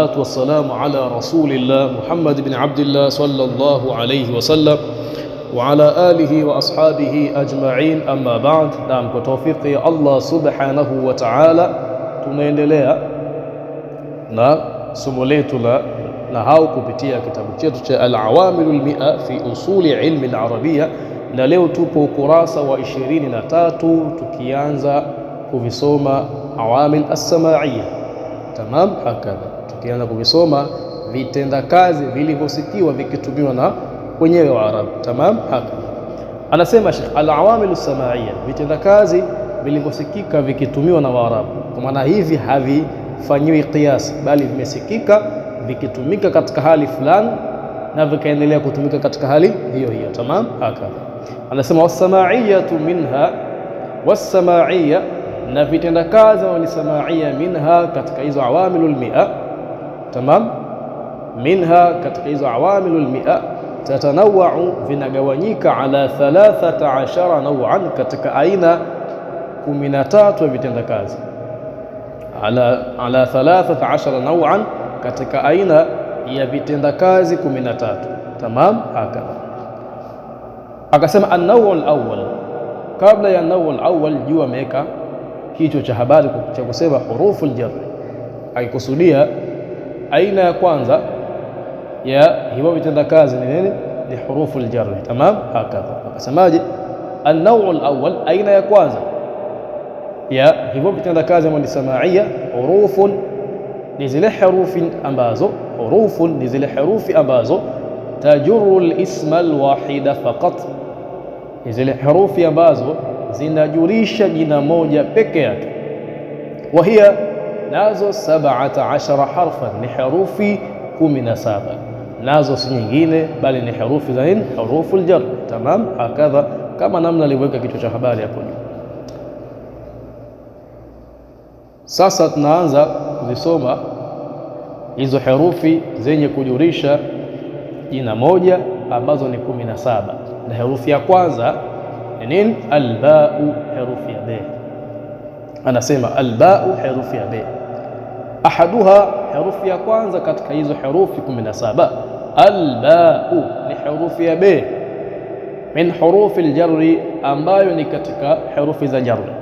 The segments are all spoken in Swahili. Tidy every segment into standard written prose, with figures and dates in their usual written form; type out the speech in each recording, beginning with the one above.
والسلام على رسول الله محمد بن عبد الله صلى الله عليه وسلم وعلى آله وأصحابه أجمعين أما بعد. نعم بتوفيق الله سبحانه وتعالى tunaendelea na somo letu na hau kupitia kitabu chetu cha Al-Awamilul Mi'a fi usuli ilmi al-Arabiyya, na leo tupo ukurasa wa 23 tukianza kuvisoma awamil as-sama'iyya. Tamam, hakadha tukianza kuvisoma vitendakazi vilivyosikiwa vikitumiwa na wenyewe wa Arabu. Tamam, hakadha anasema Sheikh, al-awamilu sama'iyya, vitendakazi vilivyosikika vikitumiwa na Waarabu. Kwa maana hivi havifanyiwi qiyas, bali vimesikika vikitumika katika hali fulani na vikaendelea kutumika katika hali hiyo hiyo. Tamam, hakadha anasema was-sama'iyatu minha, was-sama'iyya, na vitendakazi wa sama'iyya minha katika hizo awamilul mi'a. Tamam, minha katika hizo awamilul mi'a tatanawwa'u, vinagawanyika ala 13 naw'an, katika aina 13 ya vitendakazi. Ala 13 naw'an, katika aina ya vitendakazi 13. Tamam, hakadha akasema an-naw' al-awwal. Kabla ya an-naw' al-awwal juu ameweka kichwa cha habari cha kusema huruful jar, akikusudia aina ya kwanza ya hivyo vitendakazi ni nini? Ni huruful jar. Tamam, hakadha akasemaje? an-naw' al-awwal, aina ya kwanza ya hivyo vitendakazi ni sama'iyya, hurufun, ni zile herufi ambazo, hurufun ni zile herufi ambazo tajurru al-isma al-wahida faqat, ni zile herufi ambazo zinajulisha jina moja peke yake. Wa hiya, nazo 17 harfan, ni herufi 17, nazo si nyingine bali ni herufi za nini? Huruful jar. Tamam, hakadha kama namna aliweka kichwa cha habari hapo juu. Sasa tunaanza kuzisoma hizo herufi zenye kujulisha jina moja ambazo ni 17, na herufi ya kwanza ni nini? Alba'u, herufi ya be. Anasema alba'u, herufi ya be. Ahaduha, herufi ya kwanza katika hizo herufi 17, alba'u ni herufi ya be, min hurufi aljarri, ambayo ni katika herufi za jarri.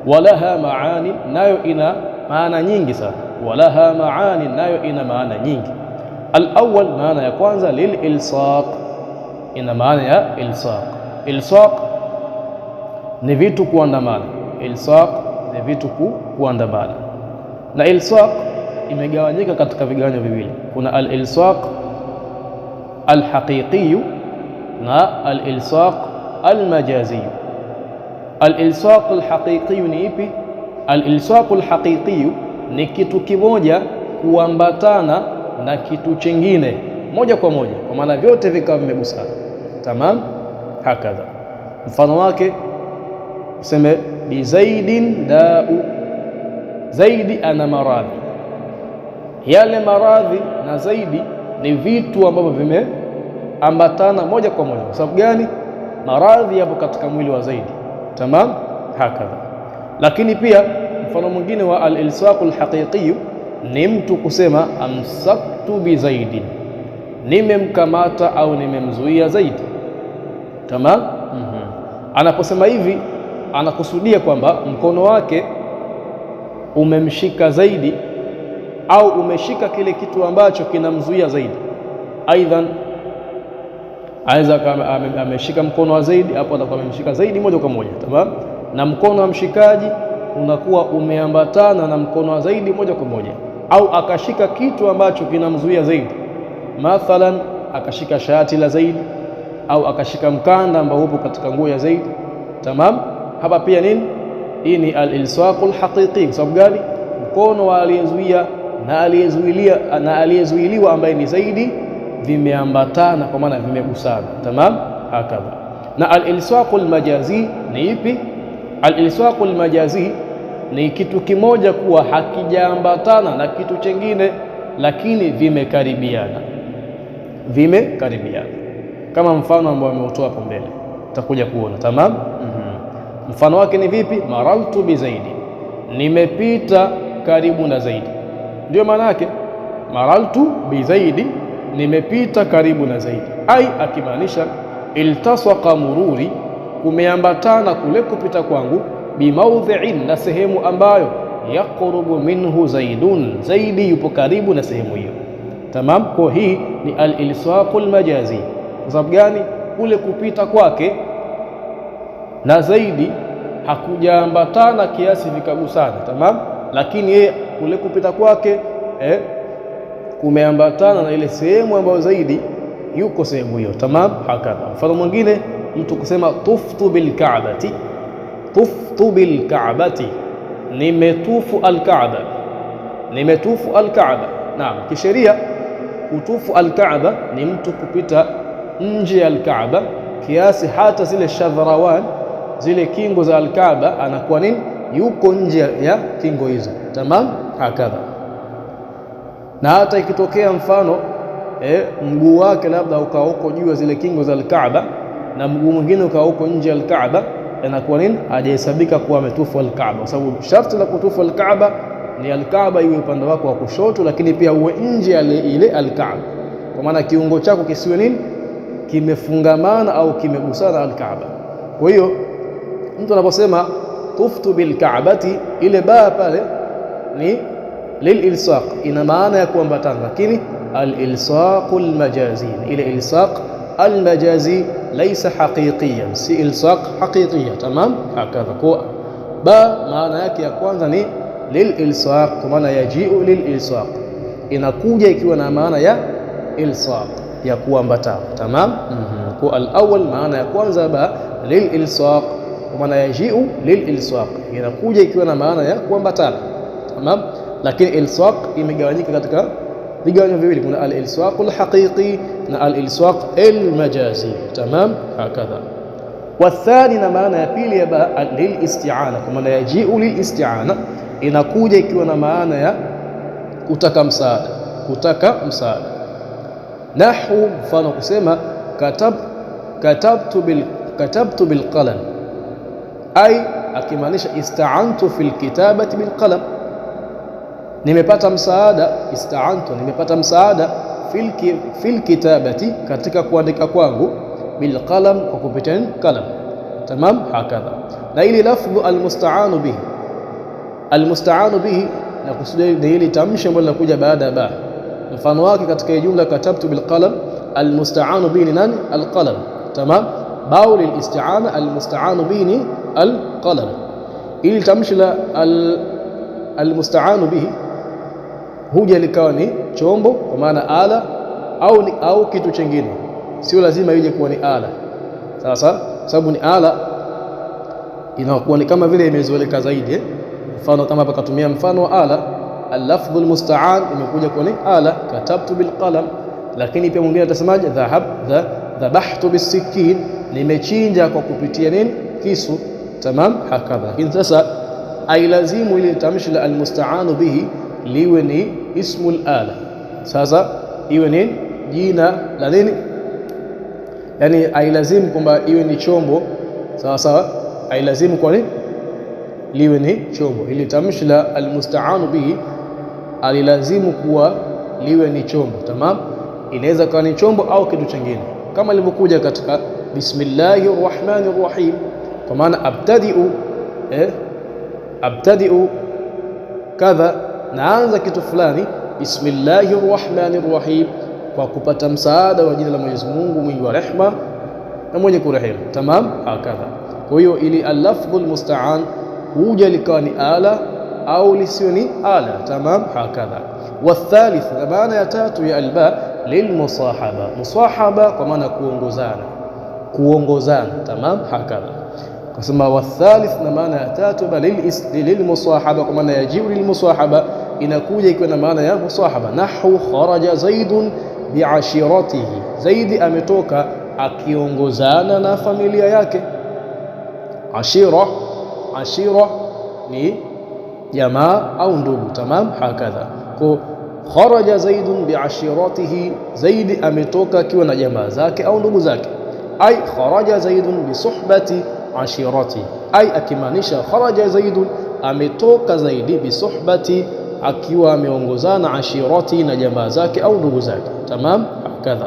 Walaha maani, nayo ina maana nyingi sana. Walaha maani, nayo ina maana nyingi. Al-awwal, maana ya kwanza, lil-ilsaq, ina maana ya ilsaq. Ilsaq ni vitu kuandamana. Ilsaq ni vitu kuandamana, na ilsaq imegawanyika katika vigawanyo viwili. Kuna al-ilsaq al-haqiqi na al-ilsaq al-majazi. Al-ilsaq al-haqiqi ni ipi? Al-ilsaq al-haqiqi ni kitu kimoja kuambatana na kitu chingine moja kwa moja, kwa maana vyote vikawa vimegusana. Tamam, hakadha. Mfano wake useme bi zaidin da'u, zaidi ana maradhi. Yale maradhi na zaidi ni vitu ambavyo vimeambatana moja kwa moja. Kwa sababu gani? Maradhi yapo katika mwili wa zaidi. Tamam, hakadha. Lakini pia mfano mwingine wa al-ilsaq al-haqiqi ni mtu kusema amsaktu bi zaidin, nimemkamata au nimemzuia zaidi. Tamam, anaposema hivi anakusudia kwamba mkono wake umemshika zaidi au umeshika kile kitu ambacho kinamzuia zaidi. Aidha aweza kama ameshika mkono wa zaidi, hapo atakuwa amemshika zaidi moja kwa moja. Tamam, na mkono wa mshikaji unakuwa umeambatana na mkono wa zaidi moja kwa moja, au akashika kitu ambacho kinamzuia zaidi. Mathalan akashika shati la zaidi, au akashika mkanda ambao upo katika nguo ya zaidi. Tamam, hapa pia nini? Hii ni al-ilsaqul haqiqi. Kwa sababu gani? Mkono wa aliyezuia na aliyezuiliwa ambaye ni zaidi vimeambatana, kwa maana vimegusana. Tamam, hakadha. Na al-ilsaqul majazi ni ipi? Al-ilsaqul majazi ni kitu kimoja kuwa hakijaambatana na kitu chengine, lakini vimekaribiana, kama mfano ambao ameutoa hapo mbele, utakuja kuona. Tamam, mfano wake ni vipi? Maraltu bi zaidi, nimepita karibu na zaidi. Ndio maana yake maraltu bi Zaidi, nimepita karibu na Zaidi. Ai, akimaanisha iltasaqa mururi, kumeambatana kule kupita kwangu, bimaudhi'in, na sehemu ambayo yaqrubu minhu Zaidun, Zaidi yupo karibu na sehemu hiyo. Tamam. Kwa hii ni al-ilsaqul majazi. Kwa sababu gani? Kule kupita kwake na Zaidi hakujaambatana kiasi vikagusana. Tamam. Lakini yeye kule kupita kwake kumeambatana na ile sehemu ambayo Zaidi yuko sehemu hiyo. Tamam. Hakadha. Mfano mwingine, mtu kusema tuftu bil Ka'bati, tuftu bil Ka'bati, nimetufu al-Kaaba, nimetufu al-Kaaba. Naam, kisheria kutufu al-Kaaba ni mtu kupita nje ya al-Kaaba kiasi hata zile shadharawan, zile kingo za al-Kaaba, anakuwa nini? Yuko nje ya kingo hizo. Tamam. Hakadha. Na hata ikitokea mfano mguu wake labda ukawa uko juu ya zile kingo za al-Kaaba na mguu mwingine ukawa uko nje ya al-Kaaba, anakuwa nini? Hajahesabika kuwa ametufu al-Kaaba, kwa sababu sharti la kutufu al-Kaaba ni al-Kaaba iwe upande wako wa kushoto, lakini pia uwe nje ya ile al-Kaaba, kwa maana kiungo chako kisiwe nini? Kimefungamana au kimegusana al-Kaaba. Kwa hiyo mtu anaposema tuftu bil Ka'bati, ile baa pale ni lililsaq, ina maana ya kuambatana, lakini al-ilsaqul majazi, ile ilsaq al-majazi laysa haqiqiyan, si ilsaq haqiqiya. Tamam. Hakadha. Kwa ba maana yake ya kwanza ni lililsaq, kwa maana yaji'u lililsaq, inakuja ikiwa na maana ya ilsaq, ya kuambatana. Tamam. Kwa al-awwal maana ya kwanza ba lililsaq, kwa maana yaji'u lililsaq, inakuja ikiwa na maana ya kuambatana. Tamam. Lakini ilsaq imegawanyika katika vigawanyo viwili, kuna al-ilsaqul haqiqi na al-ilsaq al-majazi. Tamam. Hakadha. Wathani, na maana ya pili ya ba lil-isti'ana, kwa maana yaji'u lil-isti'ana, inakuja ikiwa na maana ya kutaka msaada, kutaka msaada. Nahu, mfano kusema katabtu bil qalam, ai akimaanisha ista'antu fil kitabati bil qalam, nimepata msaada, ista'antu, nimepata msaada fil kitabati, katika kuandika kwangu, bil qalam, kwa kupitia qalam. Tamam. Hakadha. Na ili lafdhu almusta'anu bihi, almusta'anu bihi na kusudia ni hili tamshi ambalo linakuja baada ya ba. Mfano wake katika jumla katabtu bil qalam, almusta'anu bihi ni nani? Alqalam. Tamam. Bao lilisti'ana, almusta'anu bihi ni alqalam. Ili tamshi la almusta'anu bihi huja likawa ni chombo, kwa maana ala au kitu chingine, sio lazima ije kuwa ni ala. Sasa sababu ni ala inakuwa ni kama vile imezoeleka zaidi. Mfano kama hapa katumia mfano wa ala, al-lafdhul musta'an imekuja kuwa ni ala, katabtu bil qalam. Lakini pia mwingine atasemaje? Dhabahtu bis-sikin, nimechinja kwa kupitia nini? Kisu. Tamam. Hakadha. Lakini sasa ailazimu ile tamshi la al-musta'anu bihi liwe ni ismul ala. Sasa iwe ni jina la nini? Yani ailazimu kwamba iwe ni chombo, sawa sawa, ailazimu kwa nini liwe ni chombo. Ili tamshi la almusta'anu bihi alilazimu kuwa liwe ni chombo. Tamam. Inaweza kuwa ni chombo au kitu kingine, kama ilivyokuja katika bismillahir rahmanir rahim, kwa maana abtadi'u kadha, naanza kitu fulani, bismillahir rahmanir rahim, kwa kupata msaada wa jina la Mwenyezi Mungu mwingi wa rehma na mwenye kurehemu. Tamam. Hakadha. Kwa hiyo ili al-lafdhul musta'an huja likawa ni ala au lisiwe ni ala. Tamam. Hakadha. Wathalith, na maana ya tatu ya alba lilmusahaba, musahaba kwa maana kuongozana. Tamam. Hakadha. Kusema wathalith, na maana ya tatu lilmusahaba, kwa maana yajiu lilmusahaba, inakuja ikiwa na maana ya musahaba. Nahu kharaja zaidun biashiratihi, Zaidi ametoka akiongozana na familia yake. Ashira ni jamaa au ndugu. Tamam. Hakadha. Kwa kharaja zaidun biashiratihi, Zaidi ametoka akiwa na jamaa zake au ndugu zake. Ai kharaja zaidun bisuhbati ashiratihi, ai akimaanisha kharaja zaidun, ametoka Zaidi bisuhbati akiwa ameongozana ashirati na jamaa zake au ndugu zake. Tamam, hakadha.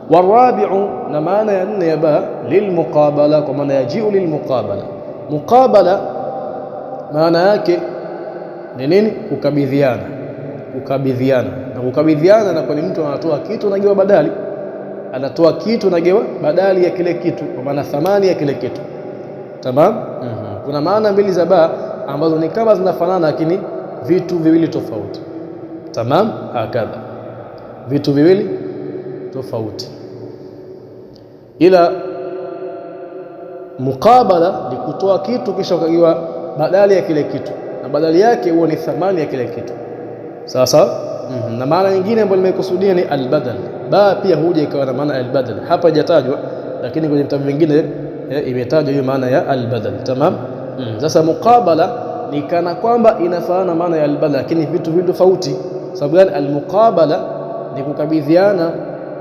Warabi'u, na maana ya nne ya ba lilmuqabala, kwa maana yajiu lilmuqabala. Muqabala maana yake ni nini? Kukabidhiana. Kukabidhiana, na kukabidhiana na kwa ni mtu anatoa kitu na gewa badali, anatoa kitu na gewa badali ya kile kitu, kwa maana thamani ya kile kitu. Tamam. Kuna maana mbili za ba ambazo ni kama zinafanana lakini vitu viwili tofauti. Tamam, hakadha, vitu viwili tofauti. Ila muqabala ni kutoa kitu kisha ukagiwa badali ya kile kitu, na badali yake huwa ni thamani ya kile kitu. Sasa na maana nyingine ambayo nimekusudia ni albadal. Ba pia huja ikawa na maana albadal, hapa hajatajwa lakini kwenye vitabu vingine imetajwa hiyo maana ya albadal. Tamam. Sasa muqabala ni kana kwamba inafanana maana ya albadal lakini vitu viwili tofauti. Sababu gani? Almuqabala ni kukabidhiana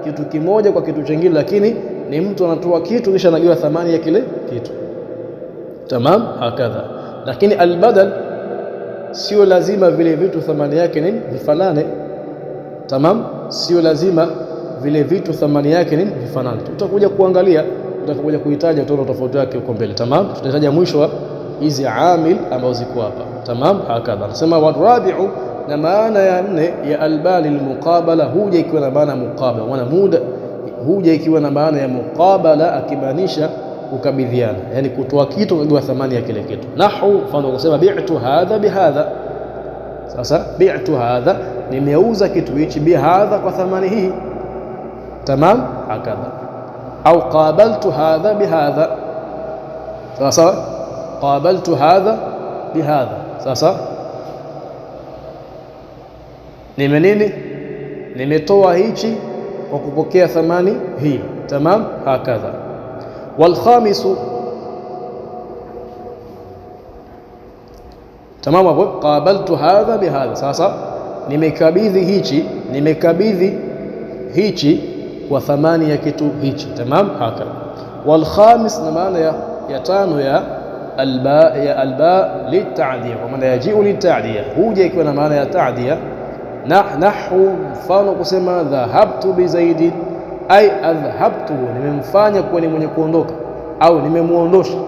kitu kimoja kwa kitu kingine, lakini ni mtu anatoa kitu kisha anajua thamani ya kile kitu. Tamam, hakadha. Lakini albadal sio lazima vile vitu thamani yake nini vifanane. Tamam, sio lazima vile vitu thamani yake nini vifanane. Tutakuja kuangalia, tutakuja kuhitaja utaona tofauti yake huko mbele. Tamam, tutahitaja mwisho wa hizi amil ambazo ziko hapa. Tamam, hakadha. Nasema warabi'u, na maana ya nne ya albali almuqabala huja ikiwa na maana muqabala, maana muda huja ikiwa na maana ya muqabala, akimaanisha kukabidhiana, yani kutoa kitu kwa thamani ya kile kitu. Nahu, mfano kusema bi'tu hadha bihadha. Sasa bi'tu hadha, nimeuza kitu hichi, bihadha, kwa thamani hii. Tamam, hakadha. Au qabaltu hadha bihadha. Sasa qabaltu hadha bihadha. Sasa nimetoa hichi kwa kupokea thamani hii. Tamam, hakadha. Walkhamisu, tamam, hapo qabaltu hadha bihadha. Sasa nimekabidhi hichi kwa thamani ya kitu hichi. Tamam, hakadha. Walkhamis, na maana ya tano ya alba litadiya, kwa maana yajiu litadiya, huja ikiwa na maana ya ta'diya. Nahu, mfano kusema dhahabtu bi Zaidin, ay adhhabtuhu, nimemfanya kuwa ni mwenye kuondoka au nimemuondosha.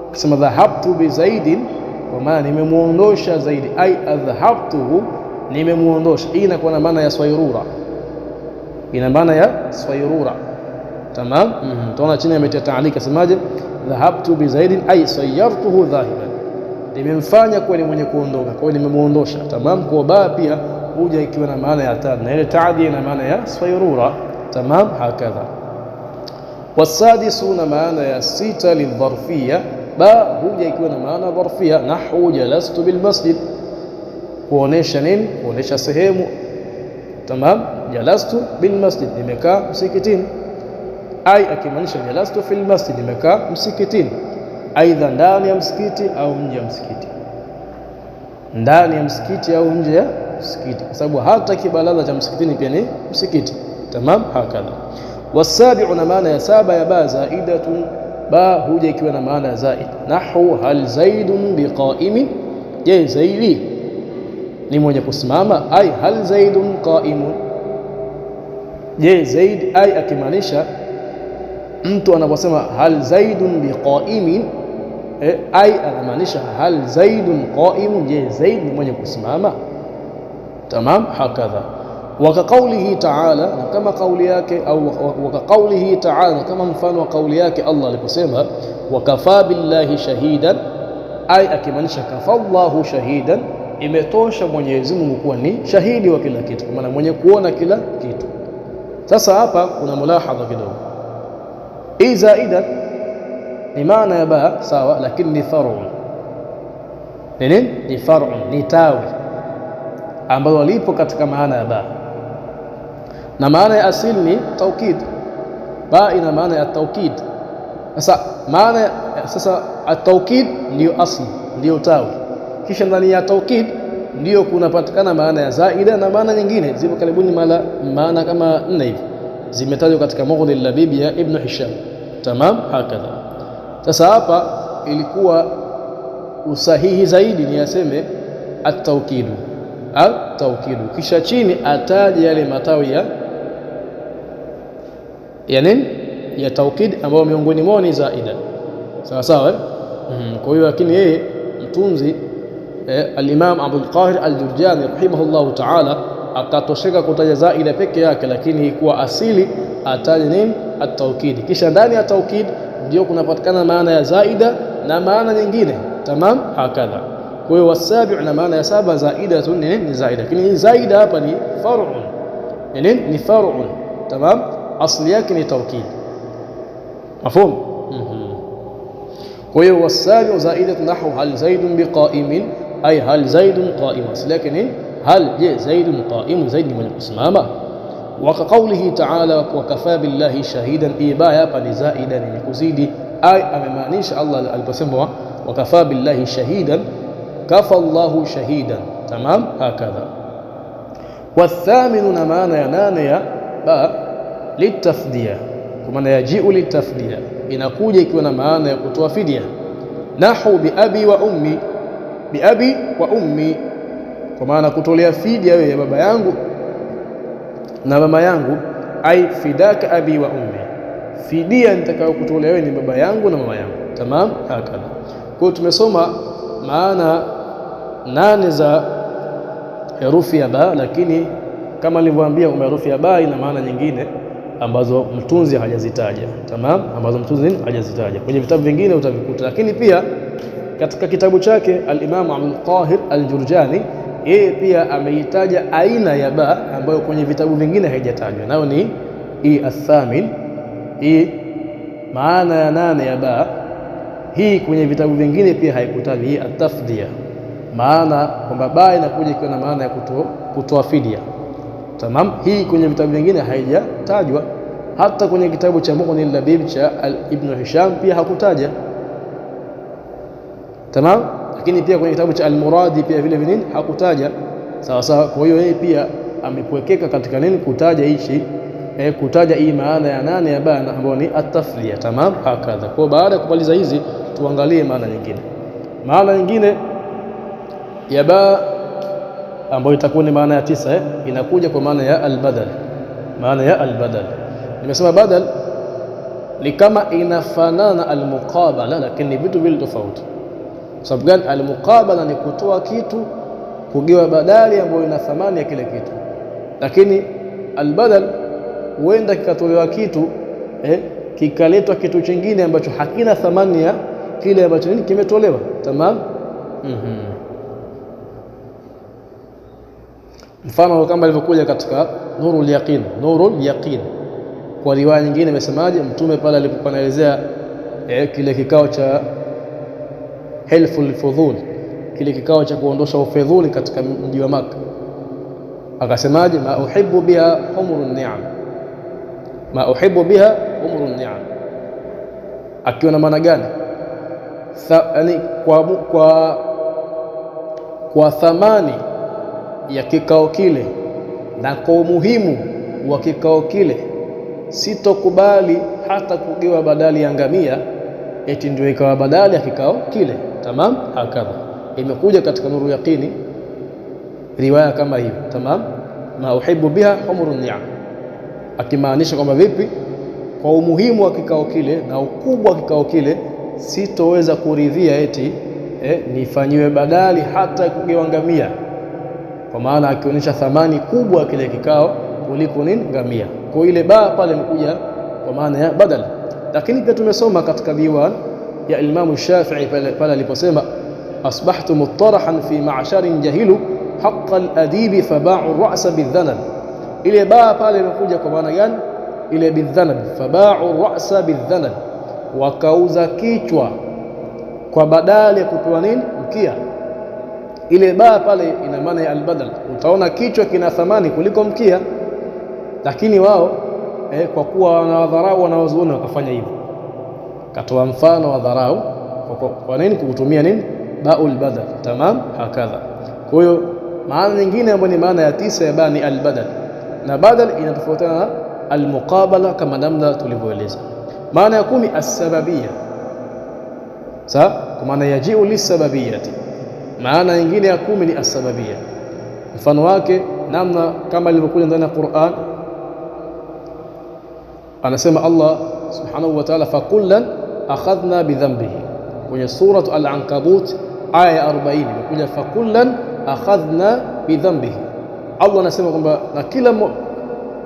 Kusema dhahabtu bi Zaidin, kwa maana nimemuondosha Zaidi, ay adhhabtuhu, nimemuondosha. Hii inakuwa na maana ya swayrura, ina maana ya swayrura. Tamam. Tunaona chini ametia taalika, semaje? Dhahabtu bi Zaidin ay sayyartuhu dhahiban, nimemfanya kuwa ni mwenye kuondoka, kwa hiyo nimemuondosha. Tamam. Kwa ba pia huja ikiwa na maana ya tano, na ile ta'diya na maana ya swayrura. Tamam, hakadha. Wasadisu, na maana ya sita lidharfiyya, ba huja ikiwa na maana dharfiyya. Nahu jalastu bil masjid, kuonesha nini? Kuonesha sehemu. Tamam, jalastu bil masjid, nimekaa msikitini. Ai akimaanisha jalastu fil masjid, nimekaa msikitini, aidha ndani ya msikiti au nje ya msikiti, ndani ya msikiti au nje ya msikiti, kwa sababu hata kibalaza cha msikitini pia ni msikiti. Tamam, hakadha. Wasabi'u, na maana ya saba ya ba zaidatun, ba huja ikiwa na maana zaid. Nahu hal zaidun biqa'imin, je Zaidi ni mwenye kusimama? Ai hal zaidun qa'imun, je Zaid, ai akimaanisha mtu anaposema hal zaidun biqa'imin, ai anamaanisha hal zaidun qa'imun, je Zaid ni mwenye kusimama. Tamam, hakadha. Wakaqaulihi ta'ala, na kama kauli yake, au wakaqaulihi ta'ala, kama mfano wa kauli yake Allah aliposema wakafa billahi shahidan, ai akimaanisha kafa Allahu shahidan, imetosha Mwenyezi Mungu kuwa ni shahidi wa kila kitu, kwa maana mwenye kuona kila kitu. Sasa hapa kuna mulahadha kidogo. Hii zaida ni maana ya ba sawa, lakini ni far'un. Nini? Ni far'un, ni tawi ambalo lipo katika maana ya ba, na maana ya asili ni taukid. Ba ina maana ya taukid. Sasa at-taukid ndio asli, ndio tawi, kisha ndani ya taukid ndio kunapatikana maana ya zaida na maana nyingine. Zipo karibuni maana kama 4 hivi zimetajwa katika Mughni al-Labib ya Ibn Hisham. Tamam, hakadha. Sasa hapa ilikuwa usahihi zaidi ni aseme at-tawkidu, at-tawkidu, kisha chini ataje yale matawi ya nini, ya taukid, ambayo miongoni mwao ni zaida. Sawa sawa. Kwa hiyo lakini yeye mtunzi al-Imam Abdul Qahir al-Jurjani rahimahullahu ta'ala akatosheka kutaja zaida peke yake, lakini ikuwa asili ataje nini, at-tawkid, kisha ndani ya taukid ndio kunapatikana maana ya zaida na maana nyingine. Tamam, hakadha. Kwa hiyo wasabi' na maana ya saba, zaida tu ni zaida, lakini hii zaida hapa ni far'un, ni far'un. Tamam, asli yake ni taukid. Mafhum? Kwa hiyo wasabi' zaidatu nahwu hal zaidun biqa'imin, ay hal zaidun qa'im, asli yake ni hal, je zaidun qa'im, zaid ni mwenye kusimama. Wa qawlihi ta'ala wa kafa billahi shahidan, ibaya hapa ni zaida, ni kuzidi, ay amemaanisha Allah aliposema wa kafa billahi shahidan, kafa Allahu shahidan. Tamam, hakadha. Wathaminu, na maana ya nane ya ba litafdia, kwa maana yajiu litafdia, inakuja ikiwa na maana ya kutoa fidia. Nahu biabi wa ummi, biabi wa ummi, kwa maana kutolea fidia wewe ya baba yangu na mama yangu. Ai fidaka abi wa ummi, fidia nitakayokutolea wewe ni baba yangu na mama yangu. Tamam, hakadha. Kwa hiyo tumesoma maana 8 za herufi ya ba, lakini kama nilivyoambia kwamba herufi ya ba ina maana nyingine ambazo mtunzi hajazitaja. Tamam, ambazo mtunzi hajazitaja, kwenye vitabu vingine utavikuta, lakini pia katika kitabu chake al-Imam Abdul Qahir al-Jurjani yeye pia ameitaja aina ya ba ambayo kwenye vitabu vingine haijatajwa, nayo ni hii athamin. Hii maana ya 8 ya ba hii kwenye vitabu vingine pia haikutajwa, hii atafdia, maana kwamba ba inakuja ikiwa na maana ya kutoa fidia. Tamam, hii kwenye vitabu vingine haijatajwa, hata kwenye kitabu cha Mughni al-Labib cha Ibn Hisham pia hakutaja. Tamam, lakini pia kwenye kitabu cha Al-Muradi pia vile vile hakutaja. Sawa sawa. Kwa hiyo yeye pia amepwekeka katika nini, kutaja hichi kutaja hii maana ya 8 ya ba ambayo ni at-tafliya. Tamam, hakadha. Kwa baada ya kumaliza hizi tuangalie maana nyingine. Maana nyingine ya ba ambayo itakuwa ni maana ya 9 inakuja kwa maana ya al-badal. Maana ya al-badal, nimesema badal ni kama inafanana al-muqabala, lakini vitu vile tofauti. Sababu gani? Al-muqabala ni kutoa kitu kugewa badali ambayo ina thamani ya kile kitu, lakini al-badal huenda kikatolewa kitu kikaletwa kitu kingine ambacho hakina thamani ya kile ambacho kimetolewa. Tamam. Mfano kama ilivyokuja katika Nurul Yaqin, Nurul Yaqin. Kwa riwaya nyingine imesemaje? Mtume pale alipokuwa anaelezea kile kikao cha Hilful Fudhul, kile kikao cha kuondosha ufedhuli katika mji wa Makka, akasemaje? Ma uhibbu biha umrun ni'am, ma uhibbu biha umrun ni'am, akiwa na maana gani? Yani kwa thamani ya kikao kile na kwa umuhimu wa kikao kile, sitokubali hata kugewa badali ya ngamia eti ndio ikawa badali ya kikao kile. Tamam, hakadha. Imekuja katika Nuru Yaqini riwaya kama hiyo. Tamam, ma uhibbu biha umrun ni'am, akimaanisha kwamba vipi, kwa umuhimu wa kikao kile na ukubwa wa kikao kile sitoweza kuridhia eti nifanyiwe badali hata kugewa ngamia, kwa maana akionyesha thamani kubwa kile kikao kuliko nini, ngamia. Kwa ile ba pale imekuja kwa maana ya badal. Lakini pia tumesoma katika diwan ya Imam Shafi'i pale aliposema asbahtu muttarahan fi ma'sharin jahilu haqqa al-adibi faba'u ar-ra'sa bidhanab. Ile ba pale imekuja kwa maana gani? Ile bidhanab, faba'u ar-ra'sa bidhanab, wakauza kichwa kwa badali ya kupewa nini, mkia. Ile ba pale ina maana ya al-badal. Utaona kichwa kina thamani kuliko mkia, lakini wao kwa kuwa wanawadharau wanawazuoni wakafanya hivyo, katoa mfano wa dharau kwa nini, kutumia nini, baul badal. Tamam, hakadha. Kwa hiyo maana nyingine ambayo ni maana ya 9 ya ba ni al-badal, na badal inatofautiana na al-muqabala kama namna tulivyoeleza. Maana ya 10 as-sababiyya, sawa, kwa maana yajiu lisababiyati, Maana nyingine ya 10 ni asbabia. Mfano wake namna kama ilivyokuja ndani ya Qur'an, anasema Allah subhanahu wa ta'ala, fakullan akhadhna bidhanbihi. Kwenye suratu Al-Ankabut aya ya 40 imekuja fakullan akhadhna bidhanbihi. Allah anasema kwamba na kila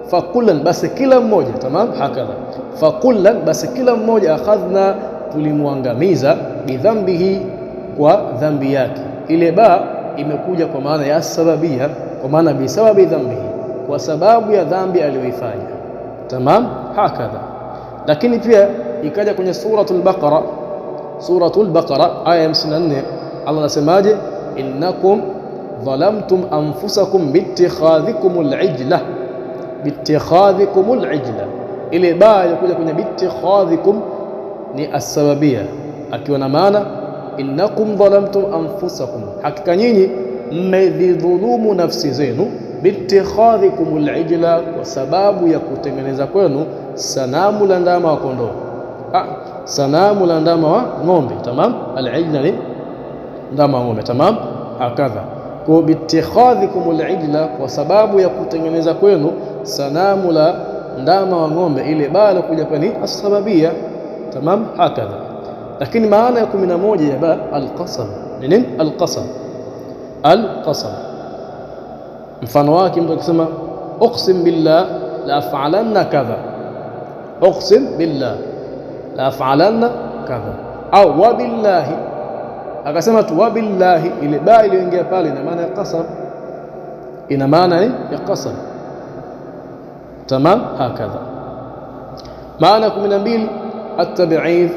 fakullan, basi kila mmoja, tamam, hakadha fakullan, basi kila mmoja, akhadhna, tulimwangamiza, bidhambihi, kwa dhambi yake. Ile ba imekuja kwa maana ya sababia, kwa maana bisababi dhambihi, kwa sababu ya dhambi aliyoifanya, tamam, hakadha. Lakini pia ikaja kwenye suratul Baqara aya 54, Allah anasemaje? innakum dhalamtum anfusakum biittikhadhikumul ijla. Ile ba ilikuja kwenye biittikhadhikum ni asbabia, akiwa na maana innakum dhalamtum anfusakum, hakika nyinyi mmedhulumu nafsi zenu, biittikhadhikumul ijla, kwa sababu ya kutengeneza kwenu sanamu la ndama wa kondoo, sanamu la ndama wa ng'ombe, tamam. Al-ijla ni ndama wa ng'ombe, tamam, hakadha. Kwa biittikhadhikumul ijla, kwa sababu ya kutengeneza kwenu sanamu la ndama wa ng'ombe, ile ba kuja kwa ni asbabia, tamam, hakadha. Lakini maana ya 11 ya ba al-qasam. Nini al-qasam? Al-qasam, mfano wake mtu akisema uqsim billah la af'alanna kadha, uqsim billah la af'alanna kadha, au wabillahi, akasema tu wabillahi, ile ba iliyoingia pale ina maana ya qasam, ina maana ya qasam, tamam, hakadha. Maana 12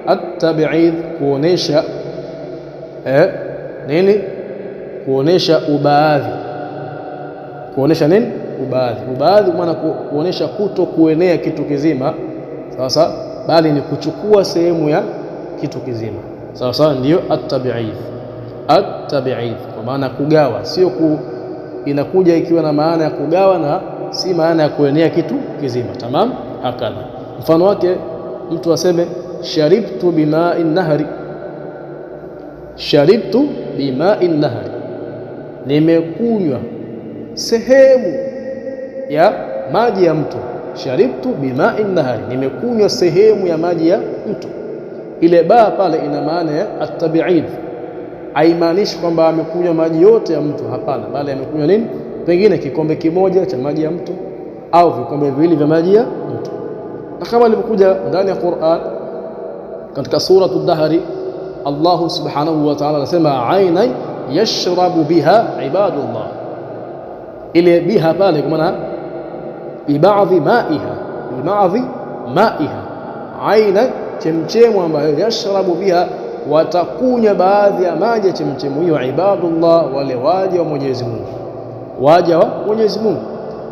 at-tab'id, kuonesha nini? Kuonesha ubaadhi. Kuonesha nini? Ubaadhi. Ubaadhi maana kuonesha kuto kuenea kitu kizima, sawa, bali ni kuchukua sehemu ya kitu kizima, sawa, ndiyo at-tab'id. At-tab'id kwa maana kugawa, sio inakuja ikiwa na maana ya kugawa na si maana ya kuenea kitu kizima, tamam, hakadha. Mfano wake mtu aseme sharibtu bima'in nahri, sharibtu bima'in nahri, nimekunywa sehemu ya maji ya mto. Sharibtu bima'in nahri, nimekunywa sehemu ya maji ya mto. Ile ba pale ina maana ya at-tab'id, haimaanishi kwamba amekunywa maji yote ya mto, hapana, bali amekunywa nini? Pengine kikombe kimoja cha maji ya mto au vikombe viwili vya maji ya mto. Na kama ilivyokuja ndani ya Qur'an katika suratul Dahri, Allah subhanahu wa ta'ala anasema aina yashrabu biha ibadullah. Ile biha pale kwa maana bibaadhi maiha, aina chemchemu ambayo yashrabu biha, watakunya baadhi ya maji ya chemchemu hiyo, ibadullah, wale waja wa Mwenyezi Mungu, waja wa Mwenyezi Mungu.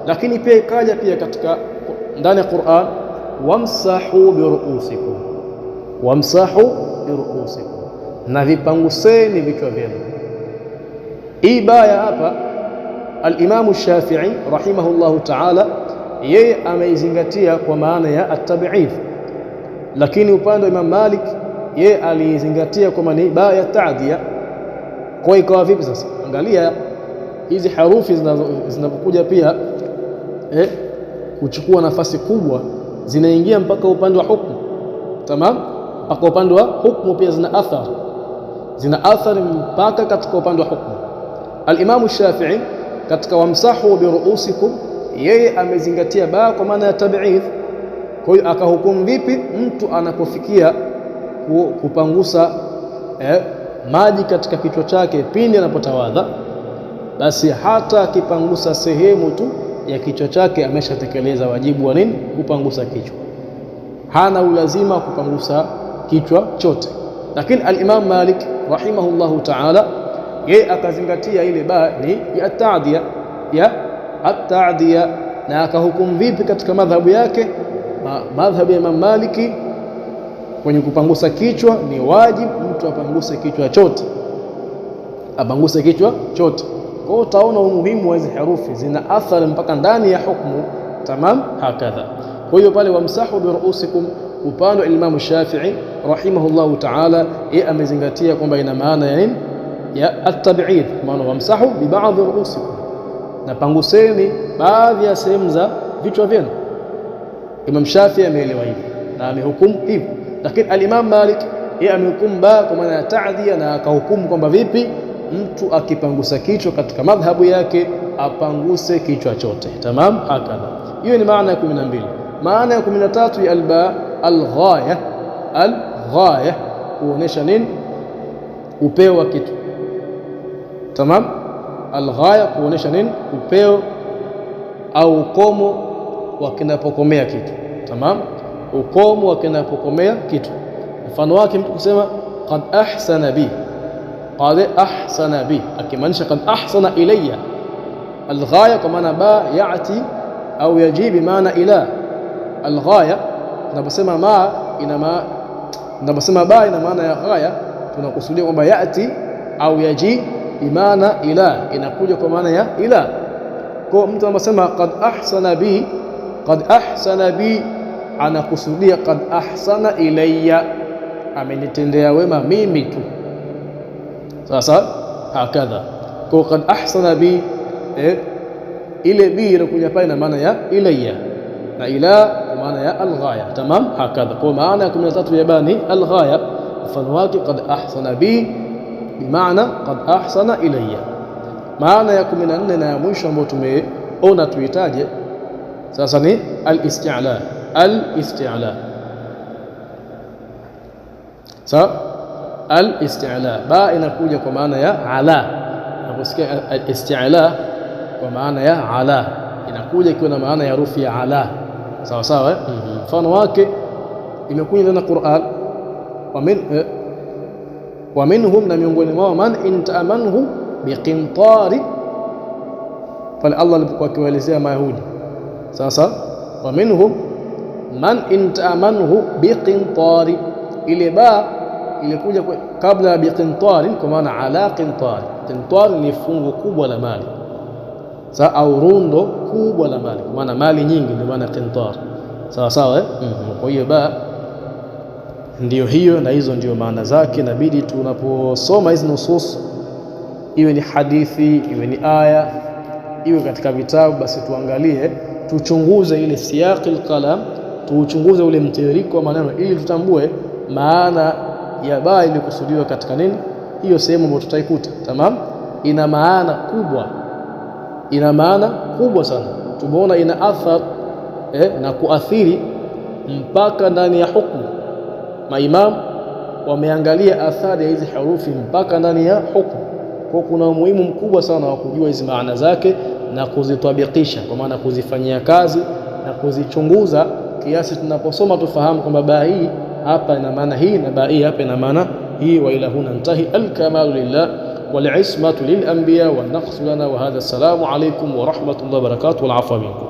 Lakini pia ikaja pia katika ndani ya Qur'an, wamsahu biruusikum, wamsahu biruusikum, na vipanguseni vichwa vyenu. Hii baya hapa al-Imam Shafi'i rahimahullahu ta'ala, yeye ameizingatia kwa maana ya at-tab'id, lakini upande wa Imam Malik yeye alizingatia kwa maana baya ta'diya. Kwa ikawa vipi sasa? Angalia hizi harufi zinapokuja pia kuchukua nafasi kubwa, zinaingia mpaka upande wa hukumu, tamam, mpaka upande wa hukumu pia zina athari mpaka katika upande wa hukumu. Al-Imam Shafi'i katika wamsahu biruusikum, yeye amezingatia ba kwa maana ya tab'id. Kwa hiyo akahukumu vipi mtu anapofikia kupangusa maji katika kichwa chake pindi anapotawadha, basi hata akipangusa sehemu tu ya kichwa chake ameshatekeleza wajibu wa nini? Kupangusa kichwa, hana ulazima kupangusa kichwa chote. Lakini al-Imam Malik rahimahullahu ta'ala, yeye akazingatia ile ba ni ya at-ta'diya, na akahukumu vipi katika madhhabu yake? Madhhabu ya Imam Maliki kwenye kupangusa kichwa ni wajibu mtu apanguse kichwa chote, apanguse kichwa chote. Kwa hiyo utaona umuhimu wa hizi herufi, zina athari mpaka ndani ya hukumu, tamam, hakadha. Kwa hiyo pale wamsahu biruusikum, upande wa Imam Shafi'i rahimahullahu ta'ala, yeye amezingatia kwamba ina maana ya nini? ya at-tab'id, maana wamsahu bi ba'dhi ru'usikum, na panguseni baadhi ya sehemu za vichwa vyenu. Imam Shafi'i ameelewa hivi na amehukumu hivi, lakini al-Imam Malik yeye amehukumu ba kwa maana ya ta'diya, na akahukumu kwamba vipi mtu akipangusa kichwa katika madhhabu yake apanguse kichwa chote. Tamam, hakadha. Hiyo ni maana ya 12. Maana ya 13 ya alba alghaya. Alghaya kuonesha nini? Upeo wa kitu. Tamam, alghaya kuonesha nini? Upeo au ukomo wa kinapokomea kitu. Tamam, ukomo wa kinapokomea kitu. Mfano wake mtu kusema qad ahsana bi, qad ahsana bi, akimaanisha qad ahsana ilayya. Alghaya kwa maana ba yati au yaji bi maana ila. Alghaya tunaposema ma tunaposema ba ina maana ya ghaya, tunakusudia kwamba yati au yaji bi maana ila, inakuja kwa maana ya ila. Kwa mtu anaposema qad ahsana bi, qad ahsana bi anakusudia qad ahsana ilayya, amenitendea wema mimi tu. Sasa hakadha, kwa qad ahsana bi ile bi inakuja pale na maana ya ilayya, na ila kwa maana ya alghaya. Tamam, hakadha. Kwa maana ya 13 ya bani alghaya, mfano wake qad ahsana bi bimaana qad ahsana ilayya. Maana ya 14 na ya mwisho ambayo tumeona tuitaje sasa ni al-isti'la. Al-isti'la, sawa. Al-isti'la ba inakuja kwa maana ya ala. Unaposikia al-isti'la kwa maana ya ala, inakuja ikiwa na maana ya herufi ya ala, sawa sawa. Mfano wake imekuja ndani ya Qur'an, wa minhum, na miongoni mwao, man in ta'amanhu biqintari, pale Allah alipokuwa akiwaelezea Mayahudi. Sasa wa minhum man in ta'amanhu biqintari, ile ba ilikuja kabla ya biqintari kwa maana ala qintari. Qintari ni fungu kubwa la mali, sawa, au rundo kubwa la mali, kwa maana mali nyingi, ndio maana qintari, sawa sawa. Kwa hiyo ba ndio hiyo, na hizo ndio maana zake. Inabidi tunaposoma hizi nusus, iwe ni hadithi, iwe ni aya, iwe katika vitabu, basi tuangalie, tuchunguze ile siyaqil kalam, tuchunguze ule mtiririko wa maneno, ili tutambue maana ya ba ilikusudiwa katika nini hiyo sehemu ambayo tutaikuta. Tamam, ina maana kubwa, ina maana kubwa sana. Tumeona ina athar na kuathiri mpaka ndani ya hukumu. Maimam wameangalia athari ya hizi herufi mpaka ndani ya hukumu. Kwa kuna umuhimu mkubwa sana wa kujua hizi maana zake na kuzitabikisha, kwa maana kuzifanyia kazi na kuzichunguza, kiasi tunaposoma tufahamu kwamba ba hii hapa ina maana hii na ba hii hapa ina maana hii. Wa ila huna intahi. Al-kamalu lillah wal ismatu lil anbiya wan naqsu lana wa hadha. Assalamu alaykum wa rahmatullahi wa barakatuh wal afwa minkum.